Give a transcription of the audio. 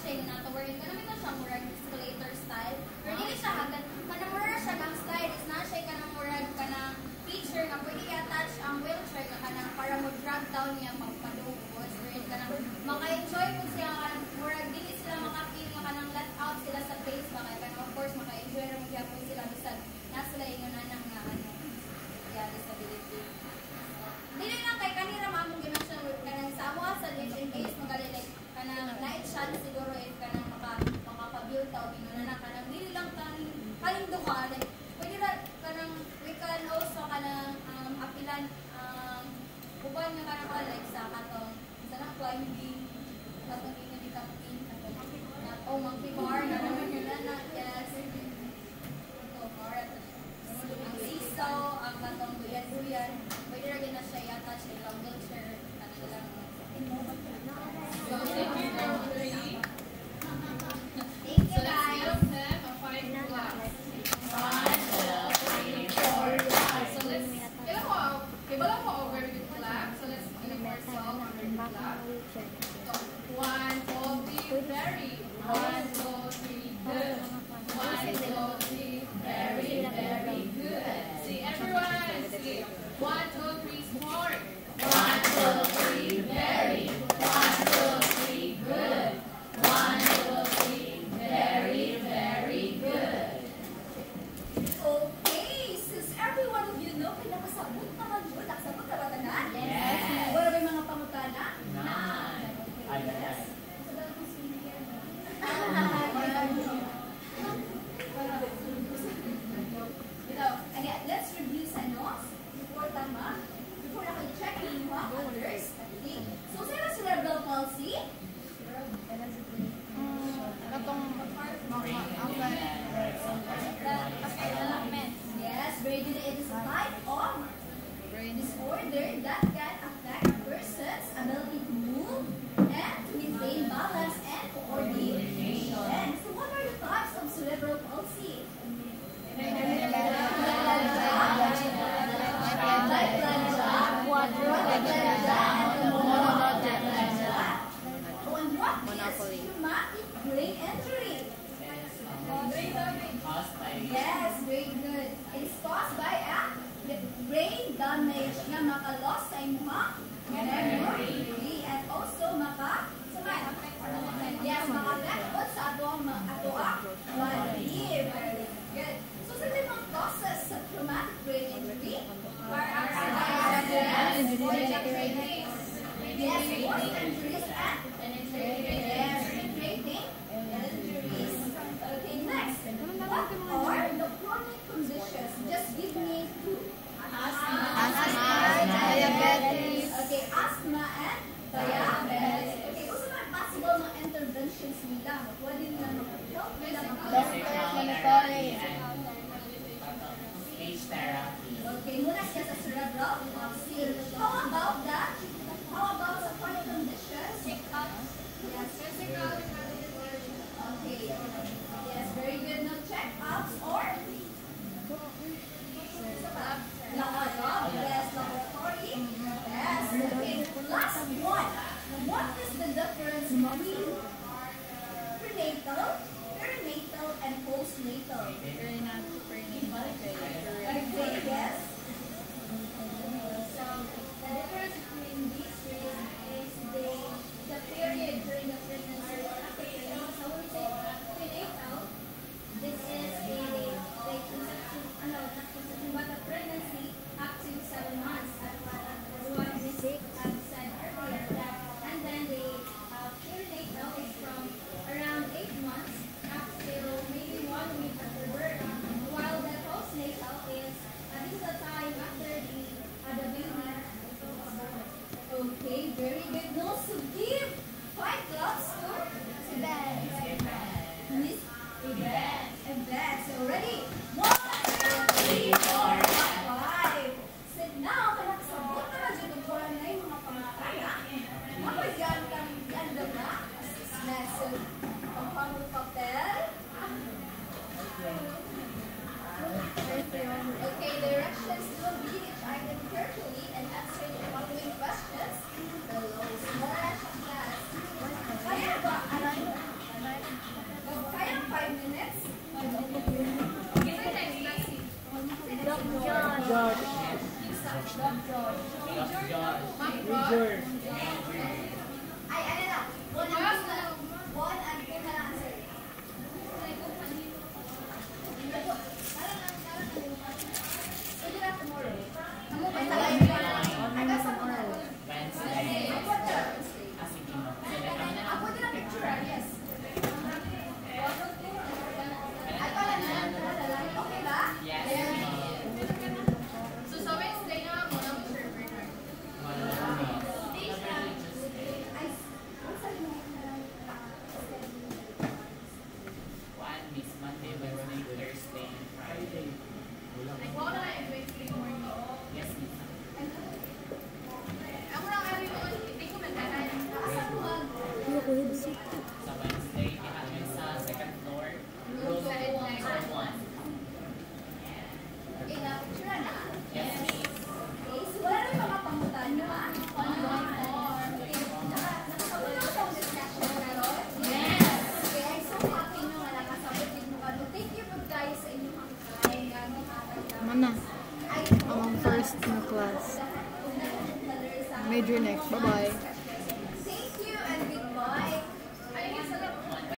siya na to wherein kanami ko siya murag escalator style. Pero dili siya hagdan kanang murag siya gang slide is na siya kanang murag kanang feature nga pwede i-attach ang wheelchair ka kanang para mo drag down niya pagpadugos. Wherein kanang maka-enjoy po siya kanang murag dili sila maka-feel nga kanang let out sila sa place ba kay kanang of course maka-enjoy ra mo gyapon sila bisan na sila ingon anak nga ano disability. Dili lang kay kanira maamong gimension kanang sa amo sa in case magali like kanang night shot siguro if kanang maka-build ta og ingon na kanang dili lang kaning duha like pwede ra kanang we can also kanang apilan uban nga kanang like sa katong sa na climbing katong di camping katong monkey bar na naman nila na yes ito bar ang sisaw ang katong duyan pwede ra na siya i-attach sa wheelchair kanang lang thank you guys. Yes, very good. It is caused by a brain damage na maka-loss sa imuha memory and also maka-affect sa atong body. Very good. So sa limang causes sa traumatic brain injury, yes, force injuries and penetrating injuries. Okay, next. What are the chronic conditions? Just give me two. Asthma, diabetes. Okay, asthma and diabetes. Okay, kung saan ang possible mga interventions nila? Pwede nila mag-help nila mag-monitoring. Speech therapy. Okay, muna siya sa cerebral palsy. How about that? How about sa chronic conditions? Check-up. Yes, physical. Okay. Yes, very good. No check-ups or? Yes, laboratory. Yes. Okay. Last one. What is the difference between prenatal, perinatal, and postnatal? Okay, yes. So the difference between these three is the period during the pregnancy or after pregnancy. So when we say prenatal, this is a conception, not conception, but a pregnancy up to 7 months, as what Ms. said earlier. And then the perinatal is from around 8 months up till maybe 1 week after birth, while the postnatal is this is the time after the baby. Okay, very good. No, so give 5 claps to Miss Yvette. So ready? 1, 2, 3, 4, 5. Sit now. Kanakasabot na dyan ang wala na yung mga pamataya. Mapagyan kang ganda na. So, pang papel. Okay, directions to read each item carefully and answer the following questions below. Small class. Kaya ba? 5 minutes. Give it time, Lassie. George. Major. Ay, ano na? 1 and 2 na lang. 1 and 2 na lang, sir. Sige na tomorrow. Kamu ba sa live ka? Aga sa tomorrow. Wednesday. Ako din ang picture, yes. Ay, wala na. Okay ba? Yes. So, sa Wednesday na ako ng Sir Bernard. Monday, Wednesday, Thursday, and Friday. Like, wala na yung Wednesday morning. Yes, Miss. Ako lang kami mo, hindi ko nagkakain. Nakasaluhan. Sa Wednesday, kami sa second floor, room 101. Picture na. Yes, Miss. Okay, so wala rin mga pangutan nyo, ha? Online form. Nakasabot na akong discussion na ron? Yes! Okay, I'm so happy nyo nga nakasabot din mo kano. Thank you po guys sa inyong hangkay. Mana? Ang first na class. Major next. Bye-bye.